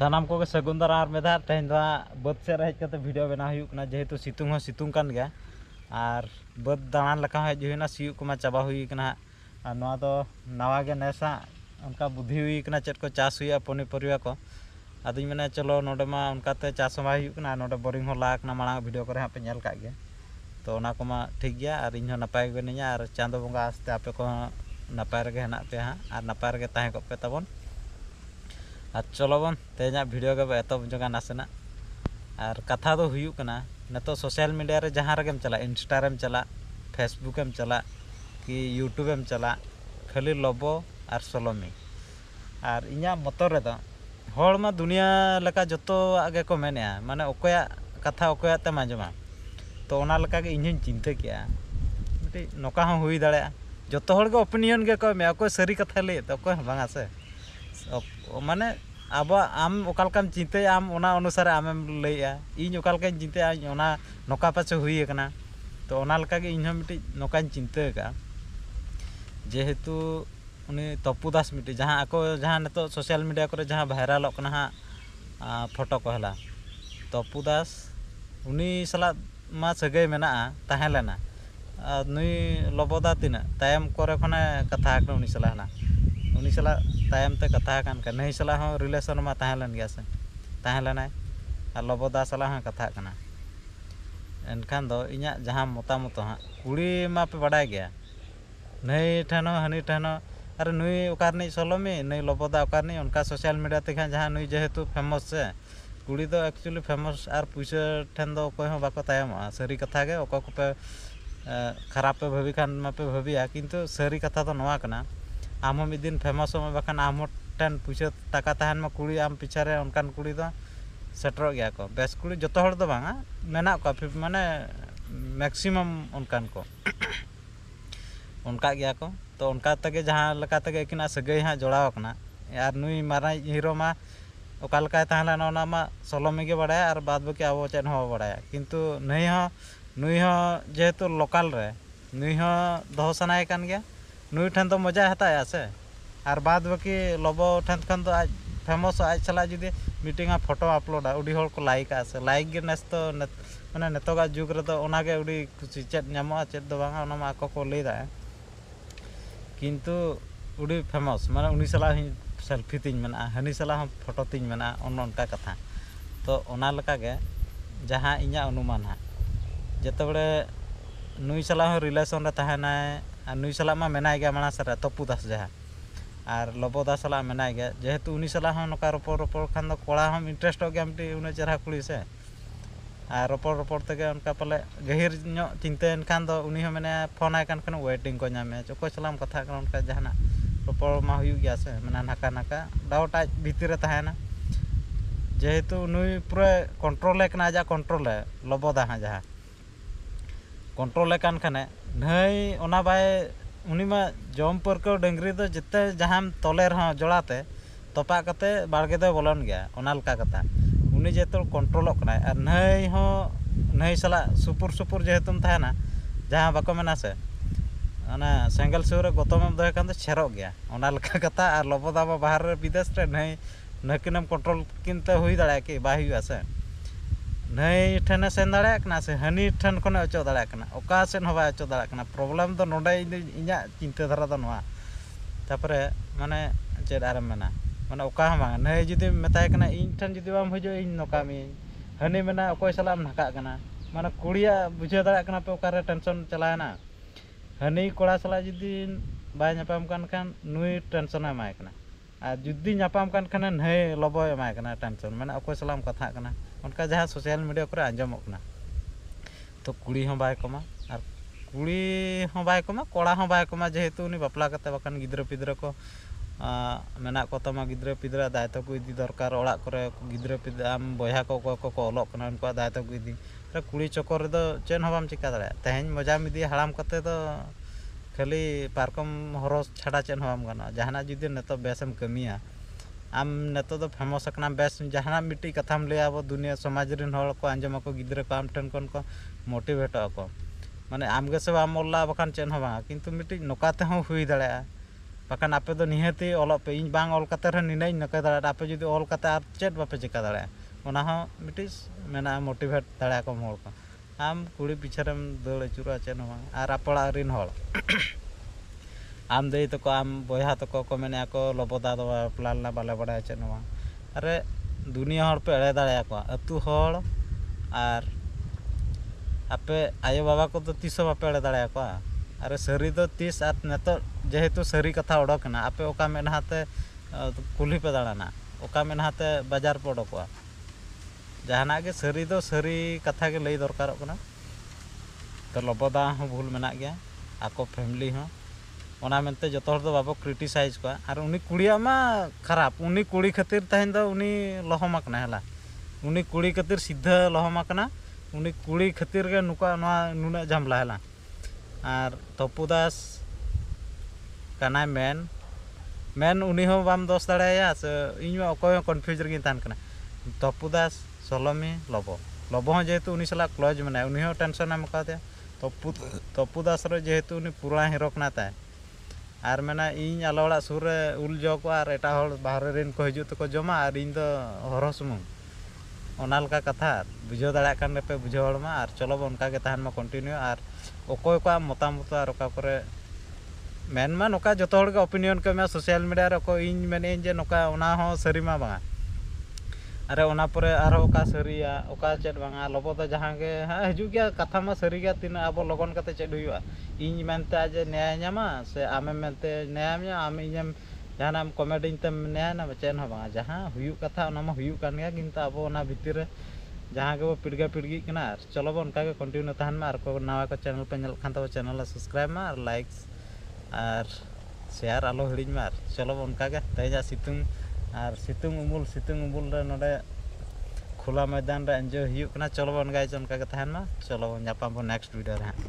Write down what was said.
सानाम को सगुन दारा मेधा तेहन दो बद से हेज करते वीडियो बना हुई जेहेतु सितुंग सितुंग कान गया और बद दाणान लका हेज हुईना सियुग को चाबा हुई और नवा दो नवा गे नेसा उनका बुद्धि हुई चेक को चाष हुई पनी परिवा को अदी मैंने चलो नोडे मा उनकाते चाष मा हुई नोडे बोरिंग हो लाकना मांग वीडियो करे पे नेल का गे तो ओना को मा ठीक गया और इन नपाय गनिया और चांदो बंगा आस्ते आपे को नपाय रगे हेना पे हाँ और नपाय रगे ताहे को पे तबन और चलो बन तेजा वीडियो के एतब जगह नासेना और कथा दो हुई नितो सोशल मीडिया रे जहाँ रेम चला इंस्टाग्राम चला फेसबुकम चला कि यूट्यूबम चला खाली लबो और सलोमी और इना मतरे दो हड़मा दुनिया लेका जतो आगे को मेने माने ओकोया कथा ओकोया ते आंजमा तो ओना लेका के इᱧ चिंता किया मिटी नोका हो हुई दाड़े जतो हड़ के ओपिनियन के को मे कोई सरी कथा ले तो कोई बांगा से माने अब आम ओकालकाम चिंता आम ओना अनुसार आमेम लैया इन ओकालकान चिंता ओना नोका पाछे हुई कना तो ओना लका के इन मिटी नोकान चिंता का जेहेतु उनी तपु दास मिटी जहाँ आको जहाँ नितो सोशल मीडिया करे जहाँ भाइराल कना हाँ फोटो को हला तपु दास उनी सला मा सगै मेना ताहे लेना नुई लबोदा तीना तायम करे खने कथा उनी सला ना उनी सला तायम ते कथा कान का नहीं सला हो रिलेशन मा ताहे लन गया से ताहे लेना और लबोदा सला हो कथा कना एनखान दो इना जहाँ मतामत हाँ कुड़ी मा पे बड़ा गया नहीं ठनो हनी ठनो अरे नुई ओकारनी सलोमी नहीं लबोदा ओकारनी उनका सोशल मीडिया ते जहाँ नुई जेहेतु फेमस से कुड़ी दो एक्चुअली फेमस और पैसा ठेन दो कोई हो बाको तायम सारी कथा गे ओको को पे खराब पे भाभी खान मा पे भाबिया किंतु सारी कथा तो नवा कना आम मिद दिन फेमस हो बाखान आम ठेन पैसा टाका तहन में कुड़ी आम पिछारे उनकान कुड़ी दो सेटर गया को बेस कुड़ी जो हड़ दो बांगा मेना को माने मैक्सिमम उनकान को उनका गया को तो उनका तगे जहाँ लका तगे एकिना सगै हाँ जोड़ाव कना यार नुई मारा हीरो मा ओका लका ताहला ओना मा सलोमी गे बड़ाया और बाद बाकी अब चेन हो बड़ाया किंतु नुई हो जेहेतु लोकल रे नुई हो दो सनाय कान गया नुई ठन तो मजा हताया से और बाद बाकी लबो ठन खन तो आज फेमस आज चला जुदी मीटिंग फोटो अपलोडा उडी हड़ को लाइक से लाइक गे नेस तो माने नेतोगा जुग रे तो ओनागे उडी खुशी चेत नामो चेत दो बांगा ओना मा आको को लई दा किंतु उडी फेमस माने उनी सला सेल्फी तीन मेना हनी सला फोटो तीन मेना उनका कथा तो ओना लका गे जहाँ इना अनुमान हाँ जते बड़े नुई सला रिलेशन रे तहना और नुई सला मा मेनाय गया माना सर तपु दास जहाँ और लबोदा सला मेनाय गया जेहेतु उनी सला नोका रोपड़ रोपड़ खान दो कोड़ा हम इंटरेस्ट हो गया मिट्टी उन्हें चेहरा कुड़ी से और रोपड़ रोपड़ तक उनका पाले गहिर चिंतन खान दो उनी हो मैंने फोन आय कान वेटिंग को नामे चोको सलाम कथा उनका जहाँ रोपड़ मा हुई गया से मैंने नाका नाका डाउट आज भीतर तहना जेहेतु नुई पूरा कंट्रोल आजा कंट्रोल लबोदा हाँ जहाँ कंट्रोल खाने नई ओना बाय उनी मा जम परको डंगरी दो जिते जहाँ तले रहा जोड़ाते तपा कते बाड़गे दो बोलन गया ओना लका कथा उनी जेहेतु कंट्रोल और नई हो नई सला सुपुर सुपुर जेहेतु तहना जहाँ बाको मेना से ओना सेंगल सूर गतम दो कान छेरो गया ओना लका कथा और लबोदा बाहर विदेश रे नई नकिनम कंट्रोल किनते हुई दाड़ा कि बा हुआ से नई ठेन सेन दाड़ा से हनी ठेन खने अचो दाड़ा ओका सेन हो अचो दाड़ा प्रॉब्लम तो नोडे इना चिंता धारा दो नवा तापरे माने चेद आरम मेना माने ओका हम बांगा नई जुदी मेताय कना इन ठेन जुदी बाम हजो इन नोका मी हनी मेना ओकोय सलाम नाका कना माने कुड़िया बुझे दाड़ा कना पे ओकारे टेंशन चलायना हनी कोड़ा सला जुदी बाय नापाम कान नुई टेंशन एमाय कना और जुदी नापाम कान खाने नई लबो एमाय कना टेंशन माने ओकोय सलाम कथा कना उनका जहाँ सोशल मीडिया पर आंजमोग कना तो कुड़ी हो बाय कमा और कुड़ी हो बाय कमा कोड़ा हो बाय कमा जेहेतु उनी बापला कते बाकान गिद्रा पिद्रा को मेना को तमा गिद्रा पिद्रा दायित्व को इदी दरकार ओड़ा करे गिद्रा पिद्रा आम बया को ओलोग कना उनको दायित्व को इदी कुड़ी चक्कर दो चेन हो बाम चिका दाड़ा तेहें मजा मिदी हाड़ाम कते दो खाली पारकम हरस छाड़ा चेन हो बाम गाना जहाना जुदी नेतो बेसम कमिया आम नेतो दो फेमस कना बेस जहाँ मिट्टी कथाम लिया अब दुनिया समाज रिन हड़ को आंजम को गिद्रा को आम ठेन को मोटिवेट को माने आम गे से बाम ओल्ला बखान चेन हो बा किंतु मिट्टी नोका ते हो हुई दाड़ा बाखान आपे दो निहती ऑलप पे इन बांग ऑल कते रह निनाई नके दाड़ा आपे जुदी ऑल कते आर चेट बापे चिका दाड़ा ओना हो मिटिस मेना मोटिवेट दाड़ा को मोर को आम कुड़ी पिछरम दौड़ अचुरा चेन हो आर आपड़ा रिन होड़ आम दे तको आम बोया तको को मेने को लोबोदा दो प्लालना बाले बड़ा चेन हो अरे दुनिया हड़ पे एड़े दाड़ा को अतु हड़ आर आपे आयो बाबा को तो तीसो बापे एड़े दाड़ा को अरे सरी दो तीस आर नेतो जेहेतु सरी कथा उडोकना आपे ओका मेनहाते कुली पे दाड़ाना ओका मेनहाते बाजार पे उडोकवा जहाना के सरी दो सरी कथा के लई दरकारोग कना तो लोबोदा हो भूल मेना गया आको फैमिली हो ओना मेनते जतो हर दो बाबो क्रिटिसाइज को आर उनी कुड़िया मा खराब उनी कुड़ी खातिर तहन दो उनी लहमा कना हला उनी कुड़ी खातिर सीधा लहमा कना उनी कुड़ी खातिर के नुका नुना झमला हला आर तपुदास कना मेन उनी हो बाम दोष दाड़ाया से इनवा अकोय कन्फ्यूज रगी तान कना तपुदास सोलोमी लोबो हो जेहेतु उनी सला क्लोज मना उनी हो टेंशन एम का तपुदास रे जेहेतु उनी पूरा हीरो कना ताय आर मेना इन आलो ओड़ा सुर रे उल जो को आर एटा हड़ बाहरे रेन को हिजु तको जमा आर इन दो हरो सुमुंग ओना लका कथा बुझो दाड़ा कान पे बुझो हड़मा आर चलो उनका के तहन मा कंटिन्यू आर अकोय को मतामत आर ओका करे मेन मा नोका जतो हड़ के ओपिनियन के मे सोशल मीडिया रे को इन मेने जे नोका ओना हो सरी मा बा अरे ओना परे आरो ओका सरिया ओका चेट बांगा लोबो तो जहां के हिजु गया कथा मा सरी गया तीन अब लगन कते चेट हुआ इन मेनते आज न्याय न्यामा से आमे मेनते न्याय न्या आमे इम जहां कॉमेडी ते न्याय ना चेन हो बा जहां हुयु कथा ओना मा हुयु कान गया किंतु अब ओना भितिर रे जहां के वो पिड़गा पिड़गी कना चलो बो उनका के कंटिन्यू तहन मा आर को नवा को चैनल पे नेल खान तो चैनल सब्सक्राइब मा और लाइक्स और शेयर आलो हिडिन मा चलो बो उनका के तेजा सितुंग और सितुंग उमुल रे नोडे खुला मैदान रे एंजॉय हुयु कना चलो बन गाइस उनका के तहन मा चलो न्यापाम नेक्स्ट वीडियो रे।